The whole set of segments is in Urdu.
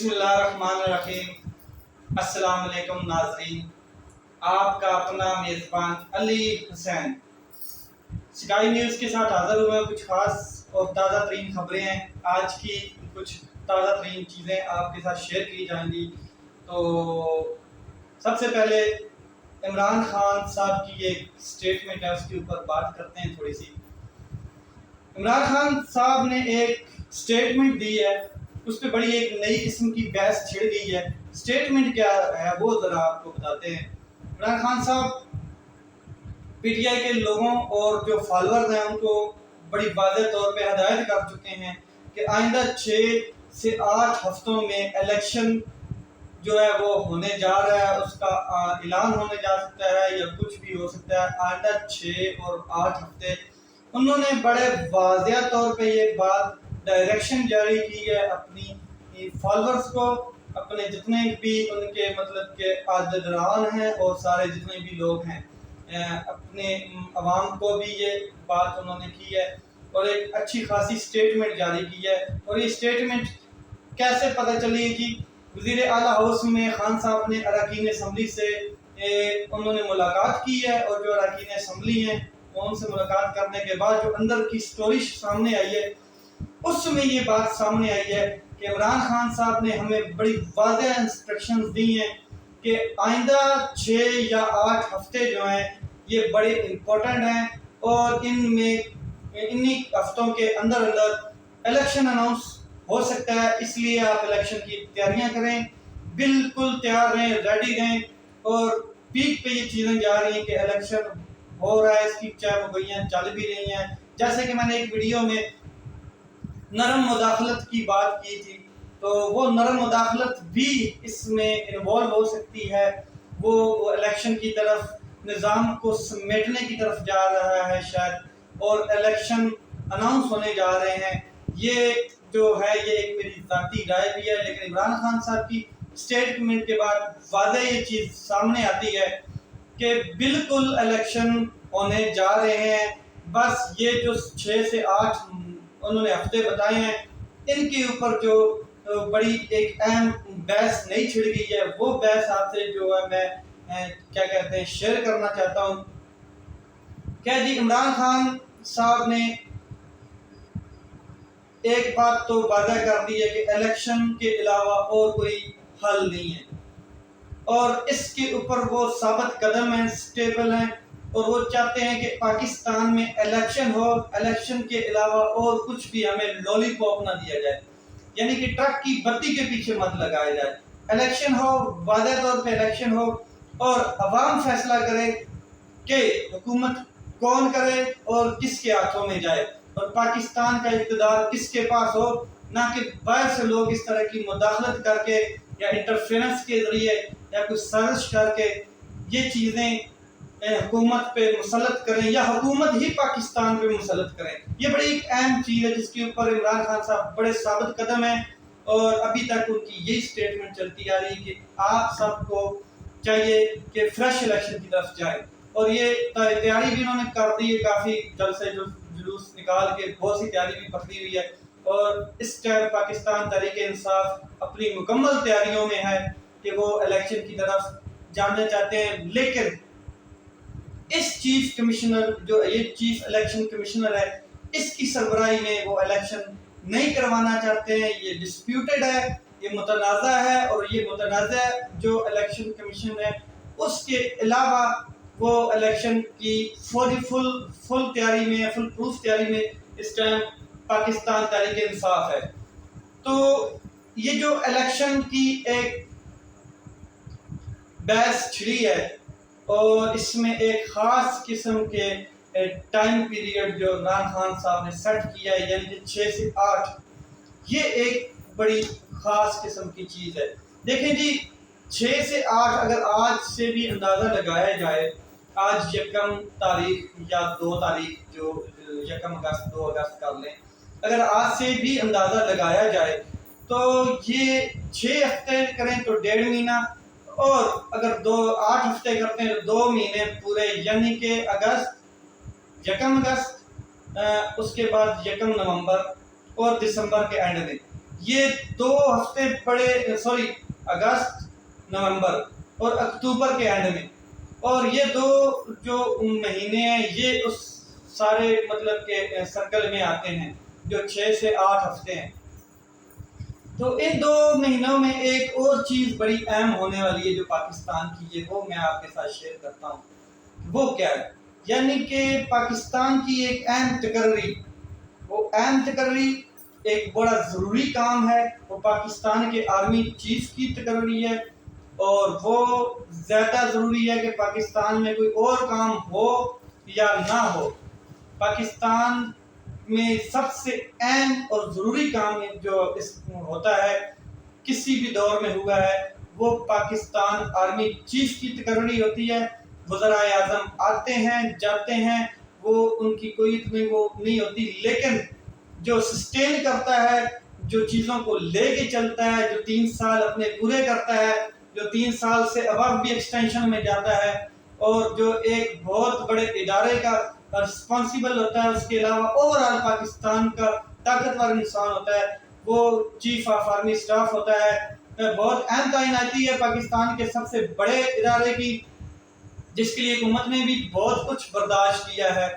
بسم اللہ الرحمن الرحیم۔ السلام علیکم ناظرین، آپ کا اپنا میزبان علی حسین سکائی نیوز کے ساتھ حاضر ہوا ہے۔ کچھ خاص اور تازہ ترین خبریں ہیں، آج کی کچھ تازہ ترین چیزیں آپ کے ساتھ شیئر کی جائیں گی۔ تو سب سے پہلے عمران خان صاحب کی ایک سٹیٹمنٹ ہے، اس کے اوپر بات کرتے ہیں تھوڑی سی۔ عمران خان صاحب نے ایک سٹیٹمنٹ دی ہے، اس پہ بڑی ایک نئی قسم کی بحث چھڑ گئی ہے۔ سٹیٹمنٹ کیا ہے وہ ذرا آپ کو بتاتے ہیں۔ عمران خان صاحب پی ٹی آئی کے لوگوں اور جو فالورز ہیں ان کو بڑی واضح طور پہ ہدایت کر چکے ہیں کہ آئندہ 6 سے 8 ہفتوں میں الیکشن جو ہے وہ ہونے جا رہا ہے، اس کا اعلان ہونے جا سکتا ہے یا کچھ بھی ہو سکتا ہے آئندہ 6 اور 8 ہفتے۔ انہوں نے بڑے واضح طور پہ یہ بات ڈائریکشن جاری کی ہے اپنی فالورز کو، اپنے جتنے بھی ان کے مطلب کہ عاددران ہیں اور سارے جتنے بھی لوگ ہیں، اپنے عوام کو بھی یہ بات انہوں نے کی ہے اور ایک اچھی خاصی سٹیٹمنٹ جاری کی ہے۔ اور یہ سٹیٹمنٹ کیسے پتہ چلی کہ وزیر اعلیٰ ہاؤس میں خان صاحب نے اراکین اسمبلی سے انہوں نے ملاقات کی ہے، اور جو اراکین اسمبلی ہیں ان سے ملاقات کرنے کے بعد جو اندر کی سٹوری سامنے آئی ہے، اس میں یہ بات سامنے آئی ہے کہ عمران خان صاحب نے ہمیں بڑی واضح انسٹرکشنز دی ہیں کہ آئندہ 6 یا 8 ہفتے جو ہیں یہ بڑے امپورٹنٹ ہیں، اور ان میں انہی ہفتوں کے اندر الیکشن اناؤنس ہو سکتا ہے۔ اس لیے آپ الیکشن کی تیاریاں کریں، بالکل تیار رہیں، ریڈی رہیں۔ اور پیک پہ یہ چیزیں جا رہی ہیں کہ الیکشن ہو رہا ہے، اس کی چاہے وہ گوئیاں چل بھی رہی ہیں۔ جیسے کہ میں نے ایک ویڈیو میں نرم مداخلت کی بات کی تھی، تو وہ نرم مداخلت بھی اس میں انوالو ہو سکتی ہے۔ وہ الیکشن کی طرف، نظام کو سمیٹنے کی طرف جا رہا ہے شاید، اور الیکشن اناؤنس ہونے جا رہے ہیں۔ یہ جو ہے یہ ایک میری ذاتی رائے بھی ہے، لیکن عمران خان صاحب کی سٹیٹمنٹ کے بعد واضح یہ چیز سامنے آتی ہے کہ بالکل الیکشن ہونے جا رہے ہیں۔ بس یہ جو 6 سے 8 انہوں نے ہفتے بتائے ہیں، ان کے اوپر جو بڑی ایک اہم بحث نہیں چھڑ گئی ہے، وہ بحث آپ سے جو ہے میں کیا کہتے ہیں شیئر کرنا چاہتا ہوں۔ کیا جی، عمران خان صاحب نے ایک بات تو واضح کر دی ہے کہ الیکشن کے علاوہ اور کوئی حل نہیں ہے، اور اس کے اوپر وہ ثابت قدم ہیں، سٹیبل ہیں، اور وہ چاہتے ہیں کہ پاکستان میں الیکشن ہو، الیکشن کے علاوہ اور کچھ بھی ہمیں لولی پاپ نہ دیا جائے، یعنی کہ ٹرک کی بتی کے پیچھے مت لگایا جائے۔ الیکشن ہو، واضح طور پہ الیکشن ہو، اور عوام فیصلہ کرے کہ حکومت کون کرے اور کس کے ہاتھوں میں جائے، اور پاکستان کا اقتدار کس کے پاس ہو، نہ کہ باہر سے لوگ اس طرح کی مداخلت کر کے یا انٹرفیرنس کے ذریعے یا کوئی سازش کر کے یہ چیزیں حکومت پہ مسلط کریں یا حکومت ہی پاکستان پہ مسلط کریں۔ یہ بڑی ایک اہم چیز ہے جس کے اوپر عمران خان صاحب بڑے ثابت قدم ہیں، اور ابھی تک ان کی یہی سٹیٹمنٹ چلتی آ رہی کہ آپ سب کو چاہیے کہ فریش الیکشن کی طرف جائیں، اور یہ تیاری بھی انہوں نے کر دی ہے، کافی جلسے جو جلوس نکال کے بہت سی تیاری بھی پکڑی ہوئی ہے، اور اس ٹائم پاکستان تحریک انصاف اپنی مکمل تیاریوں میں ہے کہ وہ الیکشن کی طرف جانا چاہتے ہیں۔ لیکن اس چیف کمشنر جو یہ چیف الیکشن کمشنر ہے، اس کی سربراہی میں وہ الیکشن نہیں کروانا چاہتے ہیں۔ یہ ڈسپیوٹڈ ہے، یہ متنازع ہے، اور یہ متنازع جو الیکشن کمیشن ہے اس کے علاوہ وہ الیکشن کی فل تیاری میں، فل پروف تیاری میں اس ٹائم پاکستان تحریک انصاف ہے۔ تو یہ جو الیکشن کی ایک بحث چھڑی ہے، اور اس میں ایک خاص قسم کے ٹائم پیریڈ جو عمران خان صاحب نے سیٹ کیا ہے، یعنی کہ 6 سے 8، یہ ایک بڑی خاص قسم کی چیز ہے۔ دیکھیں جی، 6 سے 8 اگر آج سے بھی اندازہ لگایا جائے، آج 1 تاریخ یا 2 تاریخ، جو 1 اگست 2 اگست کر لیں، اگر آج سے بھی اندازہ لگایا جائے تو یہ 6 ہفتے کریں تو 1.5 مہینہ، اور اگر 8 ہفتے کرتے ہیں تو 2 مہینے پورے، یعنی کہ اگست 1 اگست، اس کے بعد 1 نومبر اور دسمبر کے اینڈ میں یہ 2 ہفتے پڑے، اگست، نومبر اور اکتوبر کے اینڈ میں، اور یہ 2 جو مہینے ہیں یہ اس سارے مطلب کہ سرکل میں آتے ہیں جو 6 سے 8 ہفتے ہیں۔ تو ان 2 مہینوں میں ایک اور چیز بڑی اہم ہونے والی ہے جو پاکستان کی ہے، وہ میں آپ کے ساتھ شیئر کرتا ہوں۔ وہ کیا ہے؟ یعنی کہ پاکستان کی ایک اہم تقرری، وہ اہم تقرری ایک بڑا ضروری کام ہے، وہ پاکستان کے آرمی چیف کی تقرری ہے، اور وہ زیادہ ضروری ہے کہ پاکستان میں کوئی اور کام ہو یا نہ ہو، پاکستان میں سب سے اہم اور ضروری کام جو اس ہوتا ہے کسی بھی دور میں ہوا ہے وہ پاکستان آرمی چیف کی تقرری ہوتی ہے۔ وزراء اعظم آتے ہیں جاتے ہیں، وہ ان کی کوئی اتنی وہ نہیں ہوتی، لیکن جو سسٹین کرتا ہے، جو چیزوں کو لے کے چلتا ہے، جو 3 سال اپنے پورے کرتا ہے، جو 3 سال سے ابو بھی ایکسٹینشن میں جاتا ہے، اور جو ایک بہت بڑے ادارے کا رسپانسیبل ہوتا ہے، اس کے علاوہ اوورآل پاکستان کا طاقتور انسان ہوتا ہے، وہ چیف آف آرمی اسٹاف ہوتا ہے۔ بہت اہم تعیناتی ہے پاکستان کے سب سے بڑے ادارے کی، جس کے لیے حکومت نے بھی بہت کچھ برداشت کیا ہے۔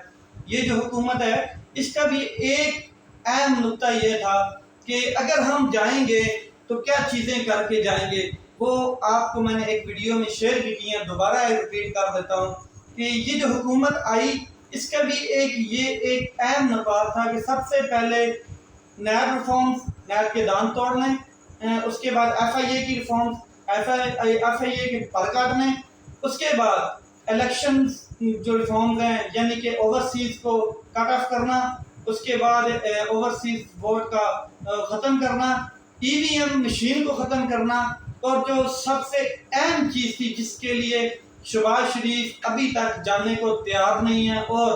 یہ جو حکومت ہے اس کا بھی ایک اہم نقطہ یہ تھا کہ اگر ہم جائیں گے تو کیا چیزیں کر کے جائیں گے، وہ آپ کو میں نے ایک ویڈیو میں شیئر بھی کی ہیں، دوبارہ ریپیٹ کر دیتا ہوں کہ یہ جو حکومت آئی اس کا بھی ایک اہم نفاذ تھا کہ سب سے پہلے نیب ریفارمز، نیب کے دان توڑنے، اس کے بعد ایف آئی اے کی ریفارمز، ایف آئی اے کے پر کاٹنے، اس کے بعد الیکشن جو ریفارمز ہیں یعنی کہ اوورسیز کو کٹ آف کرنا، اس کے بعد اوورسیز ووٹ کا ختم کرنا، ای وی ایم مشین کو ختم کرنا، اور جو سب سے اہم چیز تھی جس کے لیے شہباز شریف ابھی تک جانے کو تیار نہیں ہے اور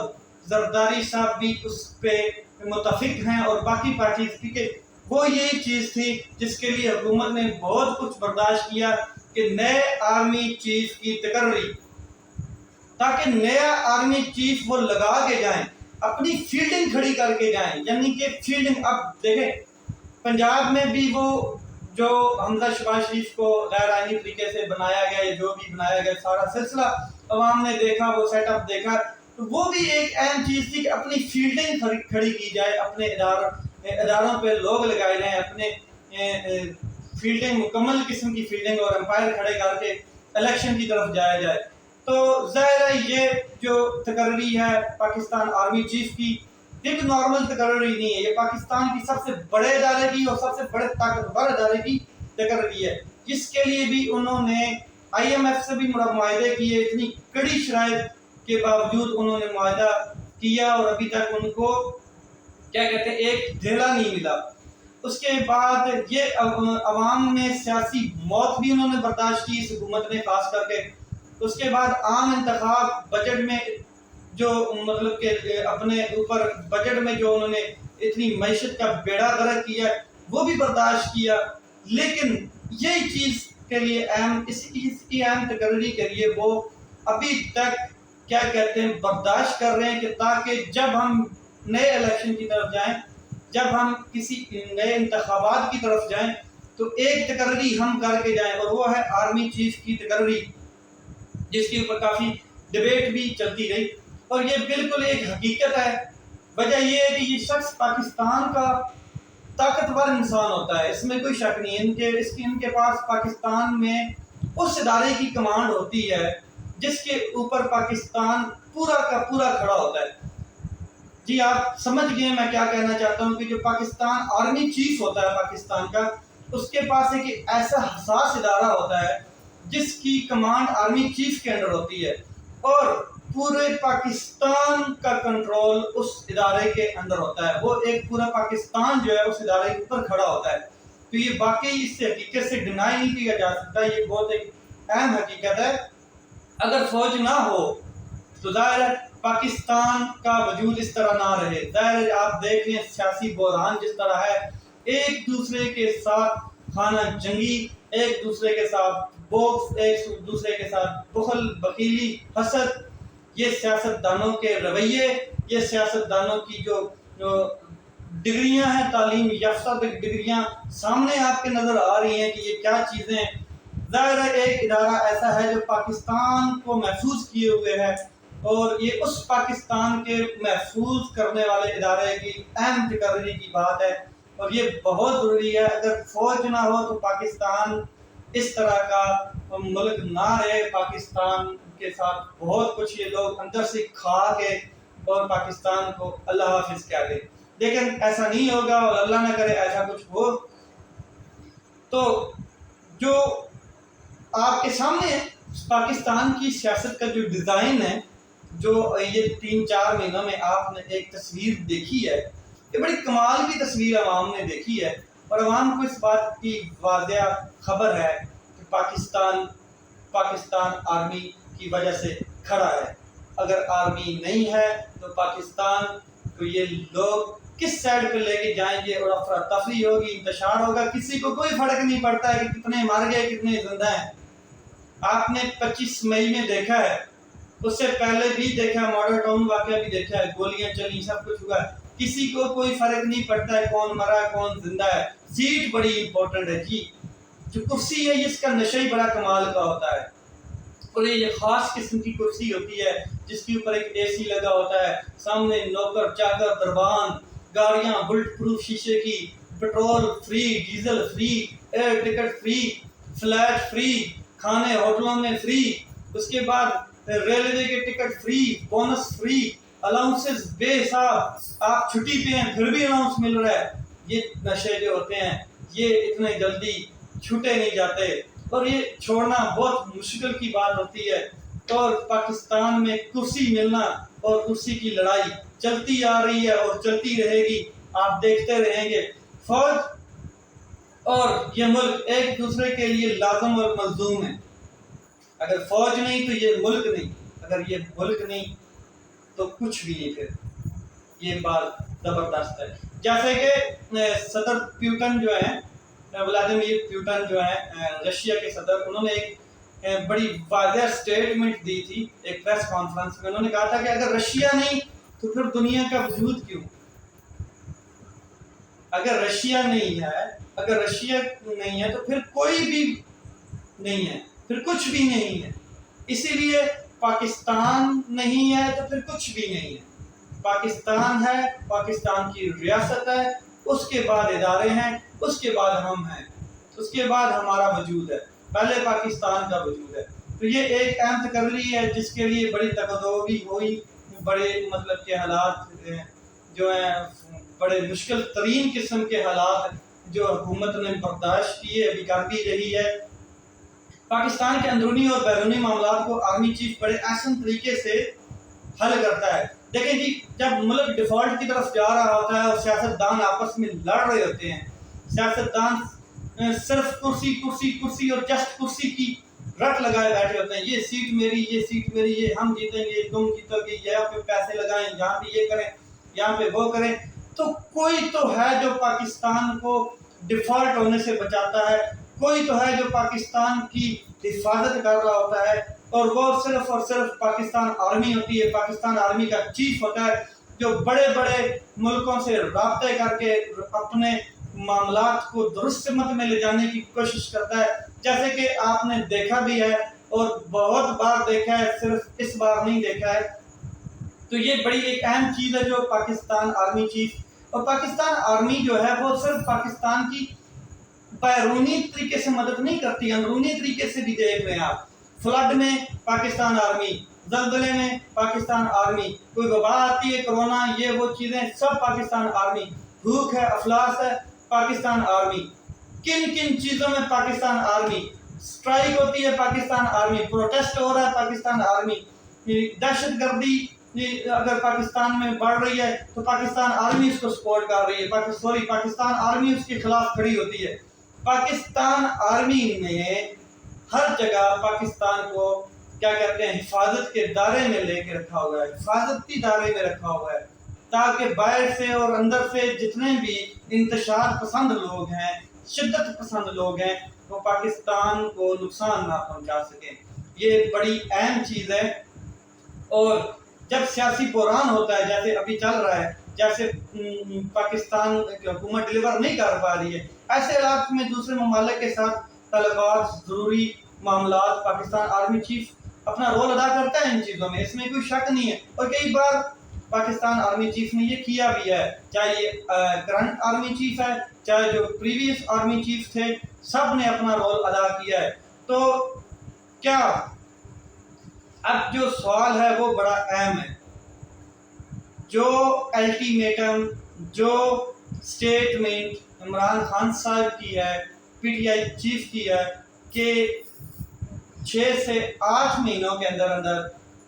زرداری صاحب بھی اس پہ متفق ہیں اور باقی پارٹیز کی، کہ وہ یہ چیز تھی جس کے لیے حکومت نے بہت کچھ برداشت کیا کہ نئے آرمی چیف کی تقرری، تاکہ نیا آرمی چیف وہ لگا کے جائیں، اپنی فیلڈنگ کھڑی کر کے جائیں، یعنی کہ فیلڈنگ۔ اب دیکھیں پنجاب میں بھی وہ جو حمزہ شہباز شریف کو غیر آئینی طریقے سے بنایا گیا، جو بھی بنایا گیا سارا سلسلہ عوام نے دیکھا، وہ سیٹ اپ دیکھا، تو وہ بھی ایک اہم چیز تھی کہ اپنی فیلڈنگ کھڑی کی جائے، اپنے اداروں پہ لوگ لگائے جائیں، اپنے فیلڈنگ مکمل قسم کی فیلڈنگ اور امپائر کھڑے کر کے الیکشن کی طرف جایا جائے۔ تو ظاہر ہے یہ جو تقرری ہے پاکستان آرمی چیف کی، یہ تو نارمل تقرری نہیں ہے، یہ پاکستان کی سب سے بڑے ادارے کی اور سب سے بڑے طاقتور ادارے کی تقرری ہے، جس کے لیے بھی انہوں نے آئی ایم ایف سے بھی معاہدے کیے، اتنی کڑی شرائط کے باوجود انہوں نے معاہدہ کیا اور ابھی تک ان کو کیا کہتے ہیں ایک دھیلا نہیں ملا۔ اس کے بعد یہ عوام میں سیاسی موت بھی انہوں نے برداشت کی اس حکومت نے خاص کر کے۔ اس کے بعد عام انتخاب، بجٹ میں جو مطلب کہ اپنے اوپر بجٹ میں جو انہوں نے اتنی معیشت کا بیڑا غرق کیا وہ بھی برداشت کیا، لیکن یہی چیز کے لیے اس کی اہم تقرری کے لیے وہ ابھی تک کیا کہتے ہیں برداشت کر رہے ہیں کہ تاکہ جب ہم نئے الیکشن کی طرف جائیں، جب ہم کسی نئے انتخابات کی طرف جائیں تو ایک تقرری ہم کر کے جائیں، اور وہ ہے آرمی چیف کی تقرری، جس کے اوپر کافی ڈیبیٹ بھی چلتی رہی، اور یہ بالکل ایک حقیقت ہے۔ وجہ یہ ہے کہ یہ شخص پاکستان کا طاقتور انسان ہوتا ہے، اس میں کوئی شک نہیں ہے، ان کے پاس پاکستان میں اس ادارے کی کمانڈ ہوتی ہے جس کے اوپر پاکستان پورا کا پورا کھڑا ہوتا ہے۔ جی آپ سمجھ گئے میں کیا کہنا چاہتا ہوں، کہ جو پاکستان آرمی چیف ہوتا ہے پاکستان کا، اس کے پاس ایک ایسا حساس ادارہ ہوتا ہے جس کی کمانڈ آرمی چیف کے انڈر ہوتی ہے، اور پورے پاکستان کا کنٹرول اس ادارے کے اندر ہوتا ہے، وہ ایک پورا پاکستان جو ہے اس ادارے کے اوپر کھڑا ہوتا ہے۔ تو یہ واقعی اس سے حقیقت سے ڈینائی نہیں کیا جا سکتا، یہ بہت ایک اہم حقیقت ہے۔ اگر فوج نہ ہو تو ظاہر ہے پاکستان کا وجود اس طرح نہ رہے۔ ظاہر ہے آپ دیکھ لیں سیاسی بحران جس طرح ہے، ایک دوسرے کے ساتھ خانہ جنگی، ایک دوسرے کے ساتھ بوکس، ایک دوسرے کے ساتھ بخل، بخیلی، حسد، یہ سیاست دانوں کے رویے، یہ سیاست دانوں کی جو ڈگریاں ہیں، تعلیم یافتہ ڈگریاں سامنے آپ کے نظر آ رہی ہیں کہ یہ کیا چیزیں ہیں۔ ظاہر ہے ایک ادارہ ایسا ہے جو پاکستان کو محفوظ کیے ہوئے ہے، اور یہ اس پاکستان کے محفوظ کرنے والے ادارے کی اہم تقرری کی بات ہے، اور یہ بہت ضروری ہے۔ اگر فوج نہ ہو تو پاکستان اس طرح کا ملک نہ رہے۔ پاکستان کے ساتھ بہت کچھ یہ لوگ اندر سے کھا کے اور پاکستان کو اللہ حافظ کہہ دیں، لیکن ایسا نہیں ہوگا، اور اللہ نہ کرے ایسا کچھ ہو۔ تو جو آپ کے سامنے پاکستان کی سیاست کا جو ڈیزائن ہے، جو یہ 3-4 مہینوں میں آپ نے ایک تصویر دیکھی ہے، یہ بڑی کمال کی تصویر عوام نے دیکھی ہے، اور عوام کو اس بات کی واضح خبر ہے کہ پاکستان آرمی کی وجہ سے کھڑا ہے۔ اگر آرمی نہیں ہے تو پاکستان کو یہ لوگ کس سائڈ پہ لے کے جائیں گے، اور افراتفری ہوگی، انتشار ہوگا، کسی کو کوئی فرق نہیں پڑتا ہے کہ کتنے مر گئے کتنے زندہ ہیں۔ آپ نے 25 مئی میں دیکھا ہے، اس سے پہلے بھی دیکھا، ماڈل ٹاؤن واقعہ بھی دیکھا ہے، گولیاں چلی، سب کچھ ہوا ہے، کسی کو کوئی فرق نہیں پڑتا ہے کون مرا ہے کون زندہ ہے۔ سیٹ بڑی امپورٹنٹ ہے جی، جو کرسی ہے اس کا نشہ ہی بڑا کمال کا ہوتا ہے، اور یہ خاص قسم کی کرسی ہوتی ہے جس کے اوپر ایک اے سی لگا ہوتا ہے، سامنے نوکر چاکر دربان، گاڑیاں بلٹ پروف شیشے کی، petrol free, diesel free, air ticket free, flat free, کھانے ہوٹلوں میں فری، اس کے بعد ریلوے کے ticket free, bonus free, allowances بے حساب، آپ چھٹی پہ ہیں پھر بھی الاؤنس مل رہا ہے۔ یہ نشے جو ہوتے ہیں یہ اتنے جلدی چھوٹے نہیں جاتے، اور یہ چھوڑنا بہت مشکل کی بات ہوتی ہے۔ اور پاکستان میں کرسی ملنا اور کرسی کی لڑائی چلتی آ رہی ہے اور چلتی رہے گی، آپ دیکھتے رہیں گے۔ فوج اور یہ ملک ایک دوسرے کے لیے لازم اور ملزوم ہے۔ اگر فوج نہیں تو یہ ملک نہیں، اگر یہ ملک نہیں تو کچھ بھی نہیں۔ پھر یہ بات زبردست ہے، جیسے کہ صدر پیوٹن جو ہیں، ولادیمیر پیوٹن جو ہیں رشیا کے صدر، انہوں نے ایک بڑی واضح سٹیٹمنٹ دی تھی ایک پریس کانفرنس میں۔ انہوں نے کہا تھا کہ اگر رشیا نہیں تو پھر دنیا کا وجود کیوں؟ اگر رشیا نہیں ہے، اگر رشیا نہیں ہے تو پھر کوئی بھی نہیں ہے، پھر کچھ بھی نہیں ہے۔ اسی لیے پاکستان نہیں ہے تو پھر کچھ بھی نہیں ہے۔ پاکستان ہے، پاکستان کی ریاست ہے، اس کے بعد ادارے ہیں، اس کے بعد ہم ہیں، اس کے بعد ہمارا وجود ہے، پہلے پاکستان کا وجود ہے۔ تو یہ ایک اہم تقرری ہے جس کے لیے بڑی تقاضی ہوئی، بڑے مطلب کے حالات جو ہیں، بڑے مشکل ترین قسم کے حالات جو حکومت نے برداشت کیے، ابھی کر بھی رہی ہے۔ پاکستان کے اندرونی اور بیرونی معاملات کو آرمی چیف بڑے احسن طریقے سے حل کرتا ہے۔ دیکھیں جی، جب ملک ڈیفالٹ کی طرف جا رہا ہوتا ہے اور سیاستدان آپس میں لڑ رہے ہوتے ہیں، سیاستدان صرف کرسی کرسی کرسی اور جسٹ کرسی کی رٹ لگائے بیٹھے ہوتے ہیں، یہ سیٹ میری، یہ سیٹ میری، یہ ہم جیتیں گے، تم جیتو گے، یہاں پہ پیسے لگائیں، یہاں پہ یہ کریں، یہاں پہ وہ کریں۔ تو کوئی تو ہے جو پاکستان کو ڈیفالٹ ہونے سے بچاتا ہے، کوئی تو ہے جو پاکستان کی حفاظت کر رہا ہوتا ہے، اور وہ صرف اور صرف پاکستان آرمی ہوتی ہے۔ پاکستان آرمی کا چیف ہوتا ہے جو بڑے بڑے ملکوں سے رابطے کر کے اپنے معاملات کو درست سمت میں لے جانے کی کوشش کرتا ہے، جیسے کہ آپ نے دیکھا بھی ہے اور بہت بار دیکھا ہے، صرف اس بار نہیں دیکھا ہے۔ تو یہ بڑی ایک اہم چیز ہے جو پاکستان آرمی چیف، اور پاکستان آرمی جو ہے وہ صرف پاکستان کی بیرونی طریقے سے مدد نہیں کرتی، اندرونی طریقے سے بھی دیکھ رہے ہیں آپ۔ فلڈ میں پاکستان آرمی، زلزلے میں پاکستان آرمی، کوئی وبا آتی ہے، کرونا، یہ وہ چیزیں، سب پاکستان آرمی، بھوک ہے، افلاس ہے، پاکستان آرمی، کن کن چیزوں میں پاکستان آرمی، سٹرائک ہوتی ہے پاکستان آرمی، پروٹیسٹ ہو رہا ہے پاکستان آرمی، دہشت گردی اگر پاکستان میں بڑھ رہی ہے تو پاکستان آرمی اس کو سپورٹ کر رہی ہے، پاکستان آرمی اس کے خلاف کھڑی ہوتی ہے۔ پاکستان آرمی نے ہر جگہ پاکستان کو کیا کہتے ہیں، حفاظت کے دائرے میں لے کے رکھا ہوا ہے، حفاظتی دائرے میں رکھا ہوا ہے، تاکہ باہر سے اور اندر سے جتنے بھی انتشار پسند لوگ ہیں، شدت پسند لوگ ہیں، وہ پاکستان کو نقصان نہ پہنچا سکیں۔ یہ بڑی اہم چیز ہے۔ اور جب سیاسی بحران ہوتا ہے، جیسے ابھی چل رہا ہے، جیسے پاکستان کی حکومت ڈلیور نہیں کر پا رہی ہے، ایسے علاقے میں دوسرے ممالک کے ساتھ تعلقات، ضروری معاملات، پاکستان آرمی چیف اپنا رول ادا کرتا ہے ان چیزوں میں، اس میں کوئی شک نہیں ہے۔ اور کئی بار پاکستان آرمی چیف نے یہ کیا بھی ہے، چاہے یہ کرنٹ آرمی چیف ہے، چاہے جو پریویس آرمی چیف تھے، سب نے اپنا رول ادا کیا ہے۔ تو کیا اب جو سوال ہے وہ بڑا اہم ہے، جو الٹیمیٹم، جو سٹیٹمنٹ عمران خان صاحب کی ہے، پی ٹی آئی چیف کی ہے کہ 6 سے 8 مہینوں کے اندر اندر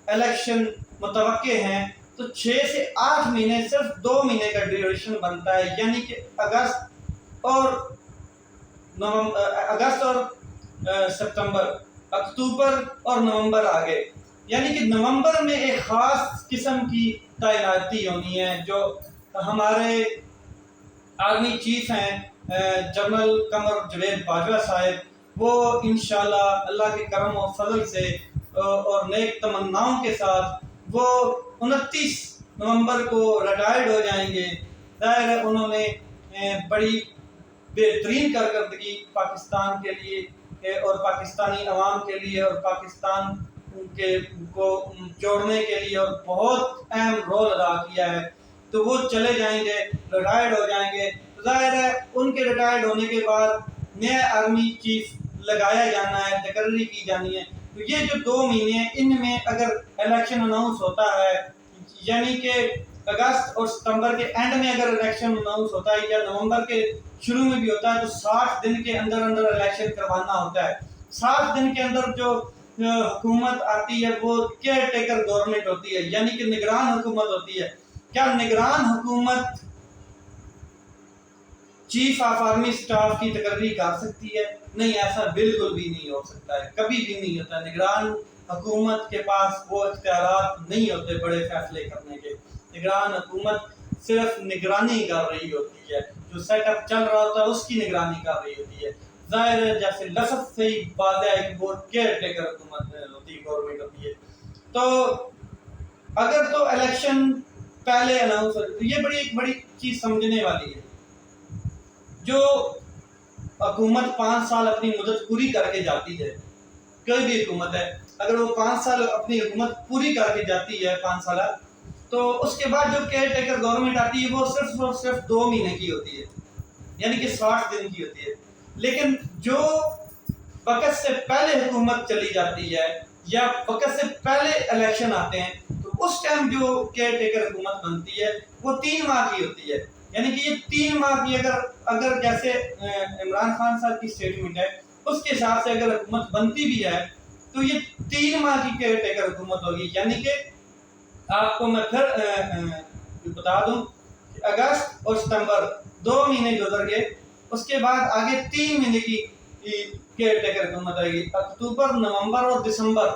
الیکشن متوقع ہیں، تو 6 سے 8 مہینے صرف 2 مہینے کا ڈیوریشن بنتا ہے، یعنی کہ اگست اور ستمبر، اکتوبر اور نومبر آگے، یعنی کہ نومبر میں ایک خاص قسم کی تعیناتی ہونی ہے۔ جو ہمارے آرمی چیف ہیں جنرل قمر جاوید باجوہ صاحب، وہ انشاءاللہ اللہ کے کرم و فضل سے اور نیک تمناؤں کے ساتھ وہ 29 نومبر کو ریٹائرڈ ہو جائیں گے۔ ظاہر ہے انہوں نے بڑی بہترین کارکردگی پاکستان کے لیے اور پاکستانی عوام کے لیے اور پاکستان کو جوڑنے کے لیے اور بہت اہم رول ادا کیا ہے، تو وہ چلے جائیں گے، ریٹائرڈ ہو جائیں گے۔ ظاہر ہے ان کے ریٹائرڈ ہونے کے بعد نیا آرمی چیف لگایا جانا ہے، تقرری کی جانی ہے۔ تو یہ جو 2 مہینے ہیں، ان میں اگر الیکشن اناؤنس ہوتا ہے، یعنی کہ اگست اور ستمبر کے اینڈ میں اگر الیکشن اناؤنس ہوتا ہے یا نومبر کے شروع میں بھی ہوتا ہے، تو 60 دن کے اندر اندر الیکشن کروانا ہوتا ہے۔ 60 دن کے اندر جو حکومت آتی ہے وہ کیئر ٹیکر گورنمنٹ ہوتی ہے، یعنی کہ نگران حکومت ہوتی ہے۔ کیا نگران حکومت چیف آف آرمی سٹاف کی تقرری کر سکتی ہے؟ نہیں، ایسا بالکل بھی نہیں ہو سکتا ہے، کبھی بھی نہیں ہوتا۔ نگران حکومت کے پاس وہ اختیارات نہیں ہوتے بڑے فیصلے کرنے کے۔ نگران حکومت صرف نگرانی کر رہی ہوتی ہے، جو سیٹ اپ چل رہا ہوتا ہے اس کی نگرانی کر رہی ہوتی ہے۔ ظاہر ہے جیسے لفظ سے ہی واضح ہے کہ وہ کیئر ٹیکر حکومت ہوتی ہے، گورنمنٹ ہوتی ہے۔ تو اگر تو الیکشن پہلے اناؤنس ہو، تو یہ ایک بڑی چیز سمجھنے والی ہے۔ جو حکومت 5 سال اپنی مدت پوری کر کے جاتی ہے، کوئی بھی حکومت ہے، اگر وہ 5 سال اپنی حکومت پوری کر کے جاتی ہے 5 سالہ، تو اس کے بعد جو کیئر ٹیکر گورنمنٹ آتی ہے وہ صرف اور صرف 2 مہینے کی ہوتی ہے، یعنی کہ 60 دن کی ہوتی ہے۔ لیکن جو وقت سے پہلے حکومت چلی جاتی ہے یا وقت سے پہلے الیکشن آتے ہیں، تو اس ٹائم جو کیئر ٹیکر حکومت بنتی ہے وہ 3 ماہ کی ہوتی ہے، یعنی کہ یہ 3 ماہ کی اگر جیسے عمران خان صاحب کی سٹیٹمنٹ ہے اس کے حساب سے اگر حکومت بنتی بھی ہے تو یہ 3 ماہ کی کیئر ٹیکر حکومت ہوگی۔ یعنی کہ آپ کو میں پھر بتا دوں کہ اگست اور ستمبر 2 مہینے گزر گئے، اس کے بعد آگے 3 مہینے کی کیئر ٹیکر حکومت آئے گی، اکتوبر، نومبر اور دسمبر۔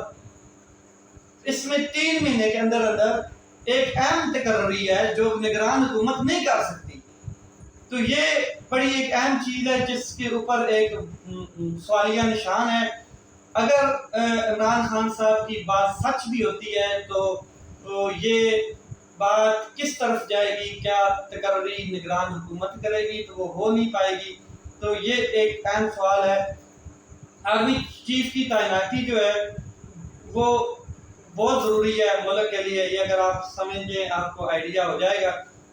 اس میں 3 مہینے کے اندر اندر ایک اہم تقرری ہے جو نگران حکومت نہیں کر سکتی۔ تو یہ بڑی ایک اہم چیز ہے جس کے اوپر ایک سوالیہ نشان ہے۔ اگر عمران خان صاحب کی بات سچ بھی ہوتی ہے تو یہ بات کس طرف جائے گی؟ کیا تقرری نگران حکومت کرے گی تو وہ ہو نہیں پائے گی؟ تو یہ ایک اہم سوال ہے۔ آرمی چیف کی تعیناتی جو ہے وہ بہت ضروری ہے ملک کے لیے، یہ اگر آپ سمجھیں آپ کو آئیڈیا ہو جائے گا،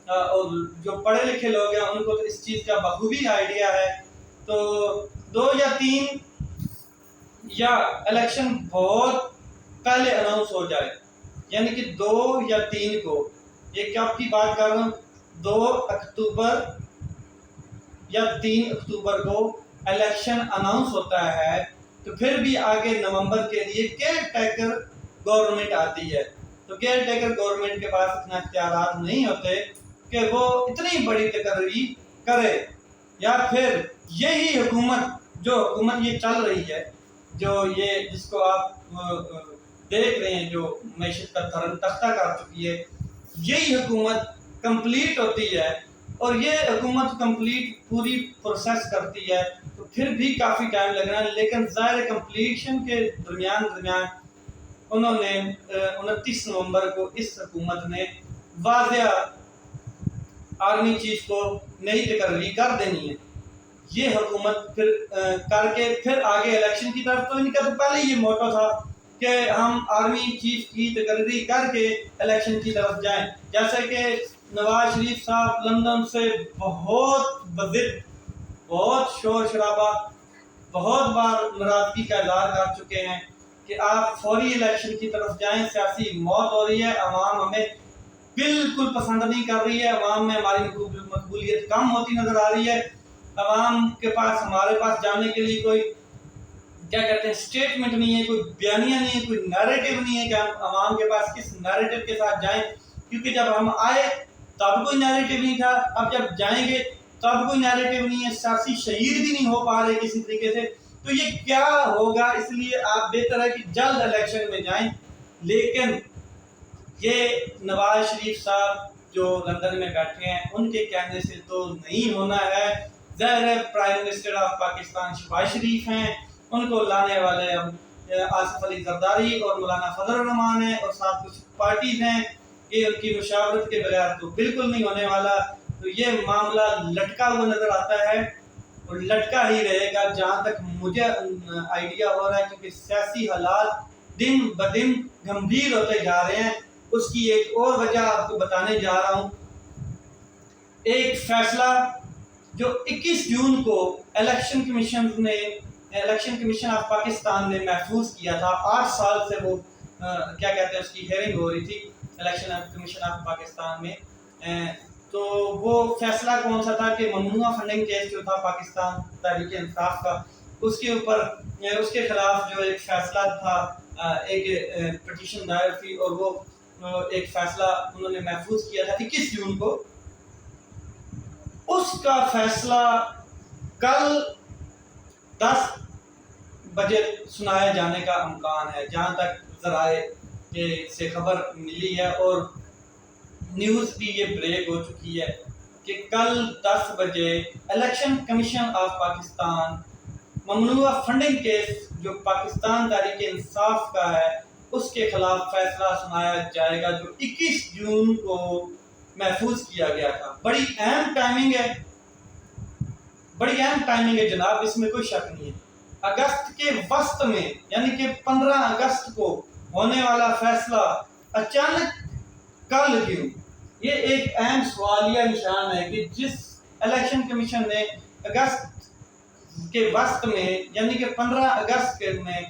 اور جو پڑھے لکھے لوگ ہیں ان کو تو اس چیز کا بخوبی آئیڈیا ہے۔ تو 2 یا 3 یا الیکشن بہت پہلے اناؤنس ہو جائے، یعنی کہ 2 یا 3 کو، یہ کب کی بات کر رہا ہوں، 2 اکتوبر یا 3 اکتوبر کو الیکشن اناؤنس ہوتا ہے، تو پھر بھی آگے نومبر کے لیے کیئر ٹیکر گورنمنٹ آتی ہے۔ تو کیئر ٹیکر گورنمنٹ کے پاس اتنا اختیارات نہیں ہوتے کہ وہ اتنی بڑی تقرری کرے، یا پھر یہی حکومت جو حکومت یہ چل رہی ہے، جو یہ جس کو آپ دیکھ رہے ہیں جو معیشت کا دھرم تختہ کر چکی ہے، یہی حکومت کمپلیٹ ہوتی ہے اور یہ حکومت کمپلیٹ پوری پروسیس کرتی ہے تو پھر بھی کافی ٹائم لگ رہا ہے۔ لیکن ظاہر کمپلیشن کے درمیان انہوں نے 29 نومبر کو اس حکومت نے واضح آرمی چیف کو نئی تقرری کر دینی ہے. یہ حکومت پھر کر کے پھر آگے الیکشن کی طرف. تو ان کا تو پہلے یہ موٹو تھا کہ ہم آرمی چیف کی تقرری کر کے الیکشن کی طرف جائیں. جیسے کہ نواز شریف صاحب لندن سے بہت بضد، بہت شور شرابہ، بہت بار ناراضگی کا اظہار کر چکے ہیں کہ آپ فوری الیکشن کی طرف جائیں، سیاسی موت ہو رہی ہے، عوام ہمیں بالکل پسند نہیں کر رہی ہے، عوام میں ہماری مقبولیت کم ہوتی نظر آ رہی ہے، عوام کے پاس ہمارے پاس جانے کے لیے کوئی کیا کہتے ہیں اسٹیٹمنٹ نہیں ہے، کوئی بیانیہ نہیں ہے، کوئی نیریٹو نہیں ہے کہ ہم عوام کے پاس کس نیریٹو کے ساتھ جائیں. کیونکہ جب ہم آئے تب کوئی نیریٹو نہیں تھا، اب جب جائیں گے تب کوئی نیریٹو نہیں ہے، سیاسی شعیر بھی نہیں ہو پا رہے کسی طریقے سے. تو یہ کیا ہوگا؟ اس لیے آپ بہتر ہے کہ جلد الیکشن میں جائیں. لیکن یہ نواز شریف صاحب جو لندن میں بیٹھے ہیں ان کے کہنے سے تو نہیں ہونا ہے. ظاہر ہے prime minister of Pakistan Shehbaz Sharif ہیں، ان کو لانے والے آصف علی زرداری اور مولانا فضل الرحمان ہیں، اور ساتھ کچھ پارٹیز ہیں. یہ ان کی مشاورت کے بغیر تو بالکل نہیں ہونے والا. تو یہ معاملہ لٹکا ہوا نظر آتا ہے اور لٹکا ہی رہے گا جہاں تک مجھے آئیڈیا ہو رہا ہے، کیونکہ سیاسی حالات دن بدن گمبھیر ہوتے جا رہے ہیں. اس کی ایک اور وجہ آپ کو بتانے جا رہا ہوں. ایک فیصلہ جو 21 جون کو الیکشن کمیشن آف پاکستان نے محفوظ کیا تھا. 8 سال سے وہ کیا کہتے ہیں اس کی ہیئرنگ ہو رہی تھی الیکشن کمیشن آف پاکستان میں. تو وہ فیصلہ کون سا تھا کہ ممنوعہ فنڈنگ کیس جو تھا پاکستان تحریک انصاف کا، اس کے اوپر اس کے خلاف جو ایک فیصلہ تھا، ایک پٹیشن دائر تھی، اور وہ ایک فیصلہ انہوں نے محفوظ کیا تھا 21 جون کو. اس کا فیصلہ کل 10 بجے سنائے جانے کا امکان ہے، جہاں تک ذرائع سے خبر ملی ہے، اور نیوز بھی یہ بریک ہو چکی ہے کہ کل 10 بجے الیکشن کمیشن آف پاکستان ممنوعہ فنڈنگ کیس جو پاکستان تحریک انصاف کا ہے اس کے خلاف فیصلہ سنایا جائے گا، جو 21 جون کو محفوظ کیا گیا تھا. بڑی اہم ٹائمنگ ہے، بڑی اہم ٹائمنگ ہے جناب، اس میں کوئی شک نہیں ہے. اگست کے وسط میں یعنی کہ 15 اگست کو ہونے والا فیصلہ اچانک کل کیوں؟ یہ ایک اہم سوالیہ نشان ہے کہ جس الیکشن کمیشن نے اگست کے وسط میں یعنی کہ 15 اگست میں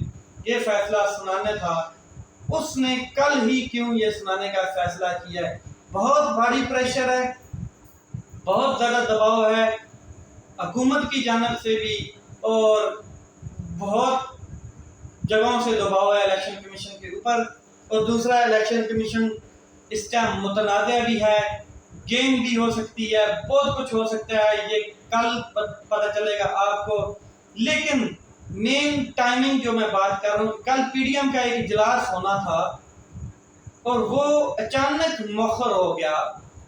یہ فیصلہ سنانا تھا، اس نے کل ہی کیوں یہ سنانے کا فیصلہ کیا ہے؟ بہت بھاری پریشر ہے، بہت زیادہ دباؤ ہے حکومت کی جانب سے بھی، اور بہت جگہوں سے دباؤ ہے الیکشن کمیشن کے اوپر. اور دوسرا، الیکشن کمیشن اس ٹائم متنازع بھی ہے، گیم بھی ہو سکتی ہے، بہت کچھ ہو سکتا ہے، یہ کل پتہ چلے گا آپ کو. لیکن مین ٹائمنگ جو میں بات کر رہا ہوں، کل پی ڈی ایم کا ایک اجلاس ہونا تھا اور وہ اچانک مؤخر ہو گیا،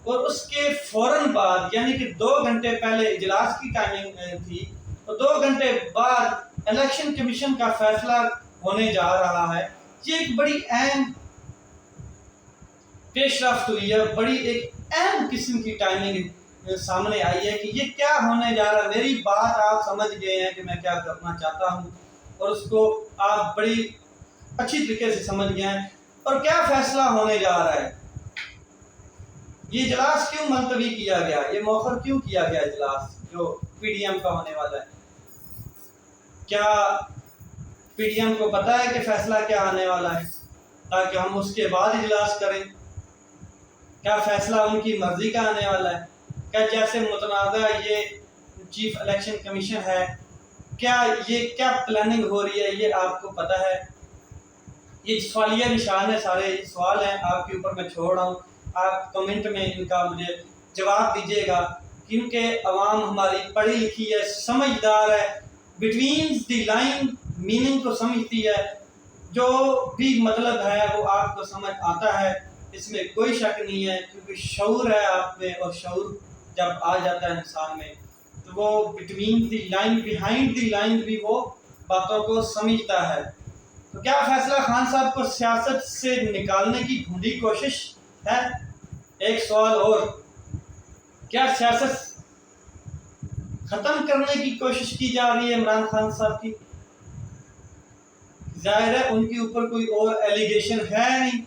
اور اس کے فوراً بعد یعنی کہ 2 گھنٹے پہلے اجلاس کی ٹائمنگ تھی، اور 2 گھنٹے بعد الیکشن کمیشن کا فیصلہ ہونے جا رہا ہے. یہ ایک بڑی اہم پیش رفت ہوئی ہے، بڑی ایک اہم قسم کی ٹائمنگ سامنے آئی ہے کہ یہ کیا ہونے جا رہا ہے. میری بات آپ سمجھ گئے ہیں کہ میں کیا کرنا چاہتا ہوں، اور اس کو آپ بڑی اچھی طریقے سے سمجھ گئے ہیں. اور کیا فیصلہ ہونے جا رہا ہے؟ یہ اجلاس کیوں ملتوی کیا گیا؟ یہ مؤخر کیوں کیا گیا اجلاس جو پی ڈی ایم کا ہونے والا ہے؟ کیا پی ڈی ایم کو پتا ہے کہ فیصلہ کیا آنے والا ہے تاکہ ہم اس کے بعد اجلاس کریں؟ کیا فیصلہ ان کی مرضی کا آنے والا ہے؟ کیا جیسے متنازع یہ چیف الیکشن کمیشن ہے، کیا یہ کیا پلاننگ ہو رہی ہے یہ آپ کو پتہ ہے؟ یہ سوالیہ نشان ہے، سارے سوال ہیں آپ کے اوپر میں چھوڑ رہا ہوں. آپ کمنٹ میں ان کا مجھے جواب دیجیے گا، کیونکہ عوام ہماری پڑھی لکھی ہے، سمجھدار ہے، بٹوین دی لائن میننگ کو سمجھتی ہے، جو بھی مطلب ہے وہ آپ کو سمجھ آتا ہے، اس میں کوئی شک نہیں ہے، کیونکہ شعور ہے آپ میں، اور شعور جب آ جاتا ہے انسان میں تو وہ between the line behind the line بھی وہ باتوں کو سمجھتا ہے. تو کیا فیصلہ خان صاحب کو سیاست سے نکالنے کی ڈھونڈی کوشش ہے؟ ایک سوال اور، کیا سیاست ختم کرنے کی کوشش کی جا رہی ہے عمران خان صاحب کی؟ ظاہر ہے ان کے اوپر کوئی اور ایلیگیشن ہے نہیں،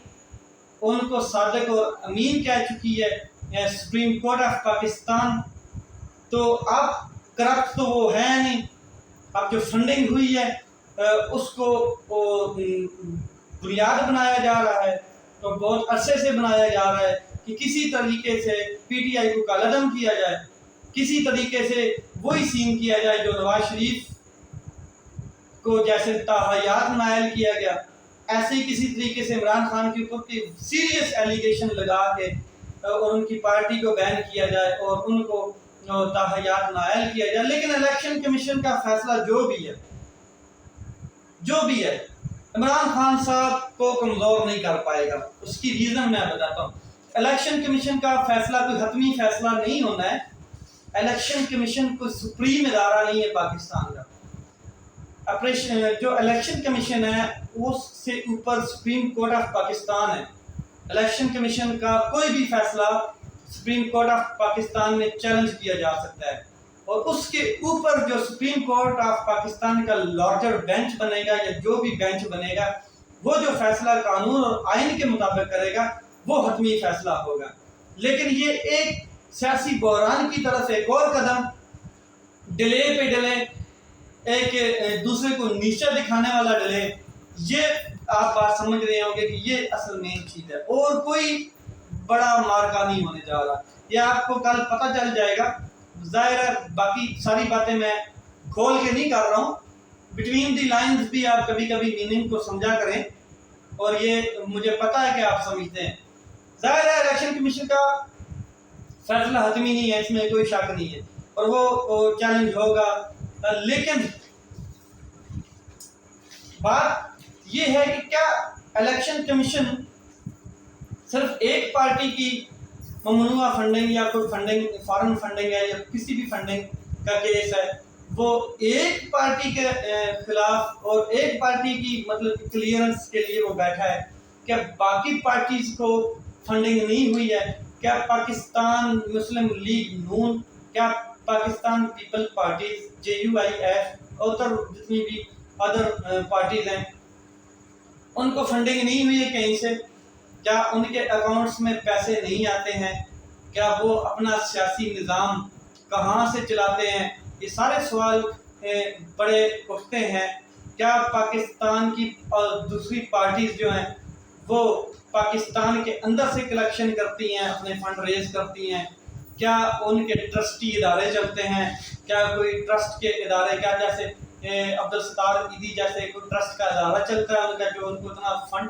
ان کو صادق اور امین کہہ چکی ہے سپریم کورٹ آف پاکستان، تو اب کرپٹ تو وہ ہے نہیں، اب جو فنڈنگ ہوئی ہے اس کو بنیاد بنایا جا رہا ہے، تو بہت عرصے سے بنایا جا رہا ہے کہ کسی طریقے سے پی ٹی آئی کو کالعدم کیا جائے، کسی طریقے سے وہی سین کیا جائے جو نواز شریف کو جیسے تاحیات نائل کیا گیا، ایسے ہی کسی طریقے سے عمران خان کے اوپر سیریس ایلیگیشن لگا کے اور ان کی پارٹی کو بین کیا جائے اور ان کو تاحیات نائل کیا جائے۔ لیکن الیکشن کمیشن کا فیصلہ جو بھی ہے عمران خان صاحب کو کمزور نہیں کر پائے گا۔ اس کی ریزن میں بتاتا ہوں۔ الیکشن کمیشن کا فیصلہ کوئی حتمی فیصلہ نہیں ہونا ہے، الیکشن کمیشن کوئی سپریم ادارہ نہیں ہے پاکستان کا۔ جو الیکشن کمیشن ہے اس سے اوپر سپریم کورٹ آف پاکستان ہے۔ الیکشن کمیشن کا کوئی بھی فیصلہ سپریم کورٹ آف پاکستان میں چیلنج کیا جا سکتا ہے، اور اس کے اوپر جو سپریم کورٹ آف پاکستان کا لارجر بینچ بنے گا یا جو بھی بینچ بنے گا، وہ جو فیصلہ قانون اور آئین کے مطابق کرے گا وہ حتمی فیصلہ ہوگا۔ لیکن یہ ایک سیاسی بحران کی طرف ایک اور قدم، ڈیلے پہ ڈیلے، ایک دوسرے کو نیچا دکھانے والا ڈیلے، یہ آپ بات سمجھ رہے ہوں گے کہ یہ اصل مین چیز ہے، اور کوئی بڑا مارکا نہیں ہونے جا رہا۔ یہ آپ کو کل پتہ چل جائے گا۔ ظاہر ہے باقی ساری باتیں میں کھول کے نہیں کر رہا ہوں، بٹوین دی لائنز بھی آپ کبھی کبھی میننگ کو سمجھا کریں، اور یہ مجھے پتہ ہے کہ آپ سمجھتے ہیں۔ ظاہر ہے الیکشن کمیشن کا فیصلہ حتمی نہیں ہے، اس میں کوئی شک نہیں ہے، اور وہ چیلنج ہوگا۔ لیکن بات یہ ہے کہ کیا الیکشن کمیشن صرف ایک پارٹی کی ممنوعہ فنڈنگ یا کوئی فنڈنگ فارن فنڈنگ ہے یا کسی بھی فنڈنگ کا کیس ہے، وہ ایک پارٹی کے خلاف اور ایک پارٹی کی مطلب کلیئرنس کے لیے وہ بیٹھا ہے؟ کیا باقی پارٹیز کو فنڈنگ نہیں ہوئی ہے؟ کیا پاکستان مسلم لیگ نون، کیا پاکستان پیپل پارٹیز JUIF اور جتنی بھی ادر پارٹیز ہیں ان کو فنڈنگ نہیں ہوئی ہے کہیں سے؟ کیا ان کے اکاؤنٹس میں پیسے نہیں آتے ہیں؟ کیا وہ اپنا سیاسی نظام کہاں سے چلاتے ہیں؟ یہ سارے سوال بڑے اٹھتے ہیں۔ کیا پاکستان کی دوسری پارٹیز جو ہیں وہ پاکستان کے اندر سے کلیکشن کرتی ہیں، اپنے فنڈ ریز کرتی ہیں؟ کیا ان کے ٹرسٹی ادارے چلتے ہیں؟ کیا کوئی ٹرسٹ کے ادارے، کیا جیسے عبدالستار ایدھی جیسے کوئی ٹرسٹ کا ادارہ چلتا ہے ان کا جو ان کو اتنا فنڈ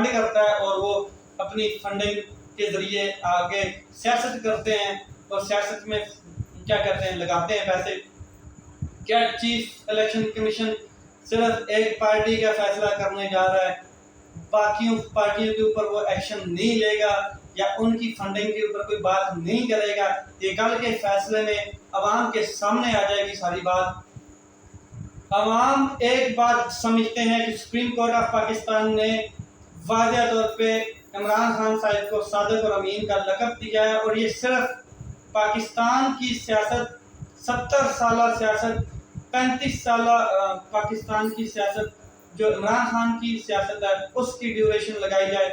کرتا ہے اور وہ اپنی فنڈنگ کے ذریعے آگے سیاست کرتے ہیں اور سیاست میں کیا کہتے ہیں لگاتے ہیں پیسے؟ کیا چیف الیکشن کمیشن صرف ایک پارٹی کا فیصلہ کرنے جا رہا ہے، باقیوں پارٹیوں کے اوپر وہ ایکشن نہیں لے گا یا ان کی فنڈنگ کے اوپر کوئی بات نہیں کرے گا؟ یہ کل کے فیصلے میں عوام کے سامنے آ جائے گی ساری بات۔ عوام ایک بات سمجھتے ہیں کہ سپریم کورٹ آف پاکستان نے واضح طور پہ عمران خان صاحب کو صادق اور امین کا لقب دیا ہے، اور یہ صرف پاکستان کی سیاست، 70 سالہ سیاست، 35 سالہ پاکستان کی سیاست جو عمران خان کی سیاست ہے اس کی ڈیوریشن لگائی جائے،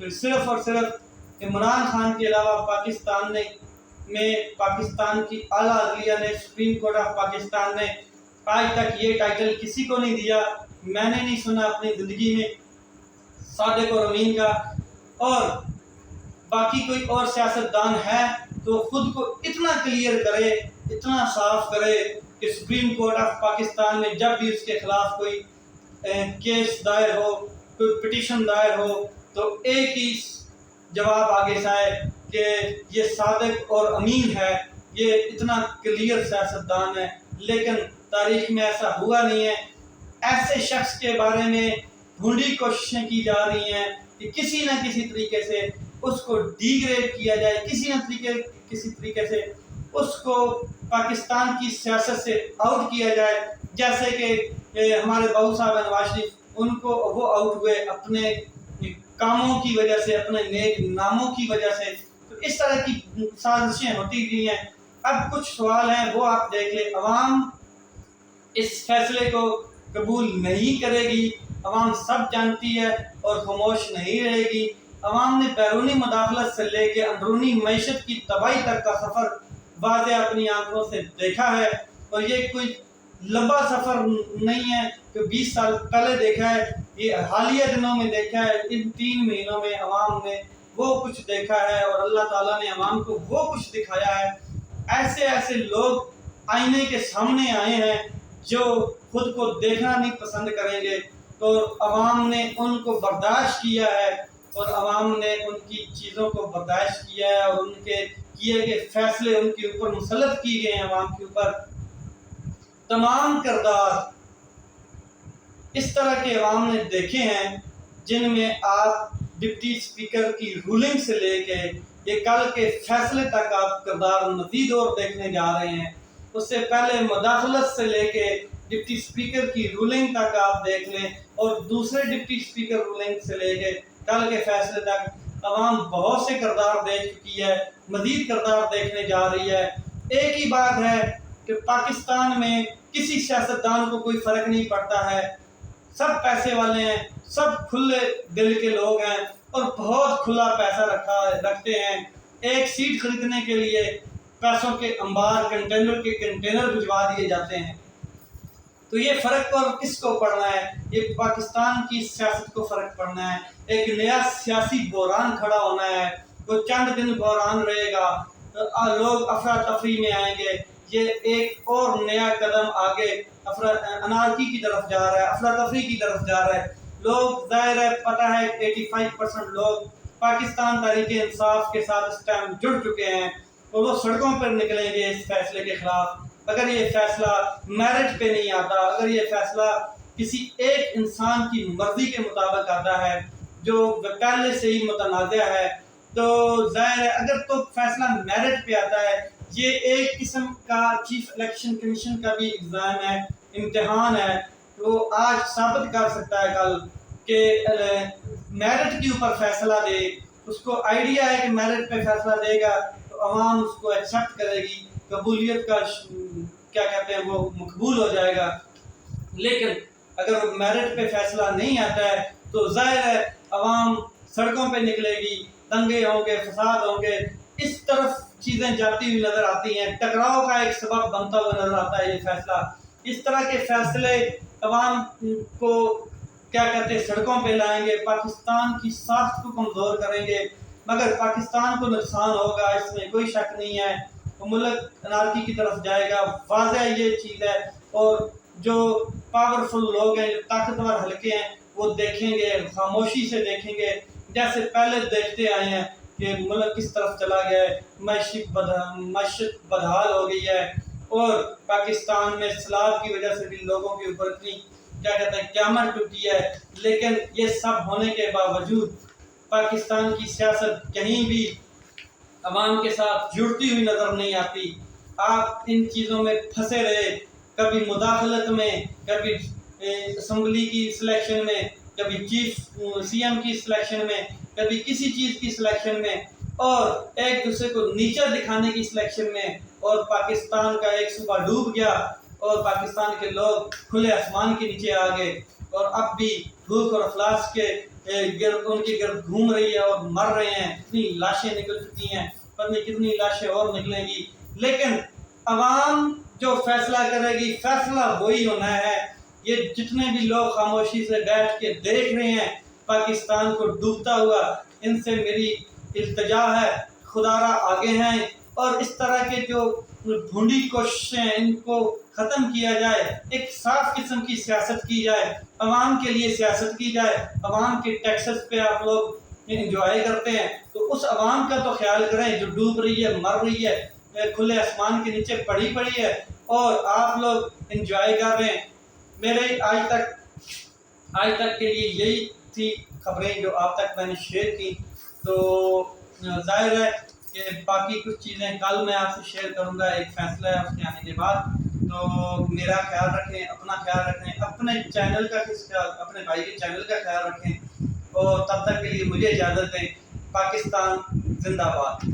تو صرف اور صرف عمران خان کے علاوہ پاکستان میں پاکستان کی اعلیٰ عدلیہ نے، سپریم کورٹ آف پاکستان نے آج تک یہ ٹائٹل کسی کو نہیں دیا، میں نے نہیں سنا اپنی زندگی میں صادق اور امین کا۔ اور باقی کوئی اور سیاستدان ہے تو خود کو اتنا کلیئر کرے، اتنا صاف کرے کہ سپریم کورٹ آف پاکستان میں جب بھی اس کے خلاف کوئی کیس دائر ہو، کوئی پٹیشن دائر ہو، تو ایک ہی جواب آگے سے آئے کہ یہ صادق اور امین ہے، یہ اتنا کلیئر سیاستدان ہے۔ لیکن تاریخ میں ایسا ہوا نہیں ہے۔ ایسے شخص کے بارے میں ڈھونڈی کوششیں کی جا رہی ہیں کہ کسی نہ کسی طریقے سے اس کو ڈی گریڈ کیا جائے، کسی طریقے سے اس کو پاکستان کی سیاست سے آؤٹ کیا جائے، جیسے کہ ہمارے بہو صاحب نواز شریف، ان کو وہ آؤٹ ہوئے اپنے کاموں کی وجہ سے، اپنے نیک ناموں کی وجہ سے۔ تو اس طرح کی سازشیں ہوتی گئی ہیں۔ اب کچھ سوال ہیں وہ آپ دیکھ لیں۔ عوام اس فیصلے کو قبول نہیں کرے گی، عوام سب جانتی ہے اور خاموش نہیں رہے گی۔ عوام نے بیرونی مداخلت سے لے کے اندرونی معیشت کی تباہی تک کا سفر واضح اپنی آنکھوں سے دیکھا ہے، اور یہ کوئی لمبا سفر نہیں ہے کہ 20 سال پہلے دیکھا ہے، یہ حالیہ دنوں میں دیکھا ہے۔ ان 3 مہینوں میں عوام نے وہ کچھ دیکھا ہے، اور اللہ تعالیٰ نے عوام کو وہ کچھ دکھایا ہے۔ ایسے ایسے لوگ آئینے کے سامنے آئے ہیں جو خود کو دیکھنا نہیں پسند کریں گے، تو عوام نے ان کو برداشت کیا ہے، اور عوام نے ان کی چیزوں کو برداشت کیا ہے، اور ان کے کیے گئے فیصلے ان کے اوپر مسلط کی گئے ہیں عوام کے اوپر۔ تمام کردار اس طرح کے عوام نے دیکھے ہیں جن میں آپ ڈپٹی اسپیکر کی رولنگ سے لے کے یہ کل کے فیصلے تک آپ کردار مزید اور دیکھنے جا رہے ہیں۔ اس سے پہلے مداخلت سے لے کے ڈپٹی اسپیکر کی رولنگ تک آپ دیکھ لیں، اور دوسرے ڈپٹی اسپیکر رولنگ سے لے کے کل کے فیصلے تک عوام بہت سے کردار دیکھ چکی ہے، مزید کردار دیکھنے جا رہی ہے۔ ایک ہی بات ہے کہ پاکستان میں کسی سیاستدان کو کوئی فرق نہیں پڑتا ہے، سب پیسے والے ہیں، سب کھلے دل کے لوگ ہیں، اور بہت کھلا پیسہ رکھتے ہیں۔ ایک سیٹ خریدنے کے لیے پیسوں کے انبار، کنٹینر کے کنٹینر بھجوا دیے جاتے ہیں۔ تو یہ فرق اور کس کو پڑنا ہے؟ یہ پاکستان کی سیاست کو فرق پڑنا ہے۔ ایک نیا سیاسی بحران کھڑا ہونا ہے، وہ چند دن بحران رہے گا، لوگ افراتفری میں آئیں گے۔ یہ ایک اور نیا قدم آگے انارکی کی طرف جا رہا ہے، افراتفری کی طرف جا رہا ہے۔ لوگ ظاہر ہے پتہ ہے 85% لوگ پاکستان تحریک انصاف کے ساتھ اس ٹائم جڑ چکے ہیں، اور وہ سڑکوں پر نکلیں گے اس فیصلے کے خلاف۔ اگر یہ فیصلہ میرٹ پہ نہیں آتا، اگر یہ فیصلہ کسی ایک انسان کی مرضی کے مطابق آتا ہے جو پہلے سے ہی متنازع ہے، تو ظاہر ہے اگر تو فیصلہ میرٹ پہ آتا ہے، یہ ایک قسم کا چیف الیکشن کمیشن کا بھی ایگزام ہے، امتحان ہے۔ وہ آج ثابت کر سکتا ہے کل کہ میرٹ کے اوپر فیصلہ دے، اس کو آئیڈیا ہے کہ میرٹ پہ فیصلہ دے گا تو عوام اس کو ایکسیپٹ کرے گی، قبولیت کا کیا کہتے ہیں وہ مقبول ہو جائے گا۔ لیکن اگر میرٹ پہ فیصلہ نہیں آتا ہے تو ظاہر ہے عوام سڑکوں پہ نکلے گی، دنگے ہوں گے، فساد ہوں گے، اس طرف چیزیں جاتی ہوئی نظر آتی ہیں، ٹکراؤ کا ایک سبب بنتا ہوا نظر آتا ہے یہ فیصلہ۔ اس طرح کے فیصلے عوام کو کیا کہتے ہیں سڑکوں پہ لائیں گے، پاکستان کی ساخت کو کمزور کریں گے، مگر پاکستان کو نقصان ہوگا، اس میں کوئی شک نہیں ہے۔ ملک انارکی کی طرف جائے گا، واضح یہ چیز ہے۔ اور جو پاورفل لوگ ہیں، جو طاقتور حلقے ہیں، وہ دیکھیں گے، خاموشی سے دیکھیں گے، جیسے پہلے دیکھتے آئے ہیں کہ ملک کس طرف چلا گیا ہے، معیشت بدحال ہو گئی ہے، اور پاکستان میں سیلاب کی وجہ سے بھی لوگوں کے اوپر اتنی کیا کہتے ہیں قیامت ٹوٹی ہے۔ لیکن یہ سب ہونے کے باوجود پاکستان کی سیاست کہیں بھی عوام کے ساتھ جڑتی ہوئی نظر نہیں آتی۔ آپ ان چیزوں میں پھنسے رہے، کبھی مداخلت میں، کبھی اسمبلی کی سلیکشن میں، کبھی چیف سی ایم کی سلیکشن میں، کبھی کسی چیز کی سلیکشن میں، اور ایک دوسرے کو نیچا دکھانے کی سلیکشن میں، اور پاکستان کا ایک صوبہ ڈوب گیا، اور پاکستان کے لوگ کھلے آسمان کے نیچے آ گئے، اور اب بھی بھوک اور افلاس کے گرد ان کی گرد گھوم رہی ہے اور مر رہے ہیں۔ اتنی لاشیں نکل چکی ہیں، پتہ نہیں کتنی لاشیں اور نکلیں گی۔ لیکن عوام جو فیصلہ کرے گی، فیصلہ وہی ہونا ہے۔ یہ جتنے بھی لوگ خاموشی سے بیٹھ کے دیکھ رہے ہیں پاکستان کو ڈوبتا ہوا، ان سے میری التجا ہے خدا را آگے ہیں، اور اس طرح کے جو ڈھونڈی کوششیں ہیں ان کو ختم کیا جائے، ایک صاف قسم کی سیاست کی جائے، عوام کے لیے سیاست کی جائے۔ عوام کے ٹیکسز پہ آپ لوگ انجوائے کرتے ہیں، تو اس عوام کا تو خیال کریں جو ڈوب رہی ہے، مر رہی ہے، کھلے آسمان کے نیچے پڑی ہے، اور آپ لوگ انجوائے کر رہے ہیں۔ میرے آج تک کے لیے یہی تھی خبریں جو آپ تک میں نے شیئر کی۔ تو ظاہر ہے کہ باقی کچھ چیزیں کل میں آپ سے شیئر کروں گا، ایک فیصلہ ہے اس کے آنے کے بعد۔ تو میرا خیال رکھیں، اپنا خیال رکھیں، اپنے چینل کا اپنے بھائی کے چینل کا خیال رکھیں، اور تب تک کے لیے مجھے اجازت دیں۔ پاکستان زندہ باد۔